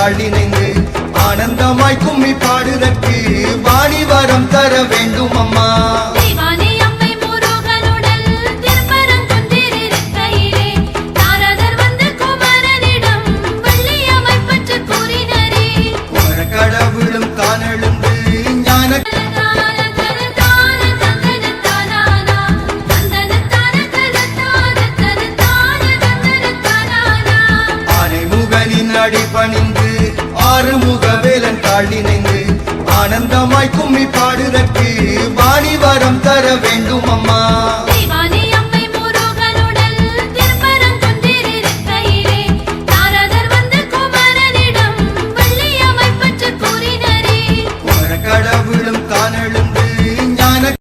தாழ் நினைந்து ஆனந்தமாய் கும்மி பாடுதற்கு வாணி வரம் தர வேண்டும் அம்மா. கடவுளும் தான் எழுந்து ஞான ஆனைமுகனின் அடி பணிந்து ஆறுமுக வேலன் தாழ் நினைந்து ஆனந்தமாய் கும்மி பாடுதற்கு வாணி வரம் தர வேண்டும் அம்மா.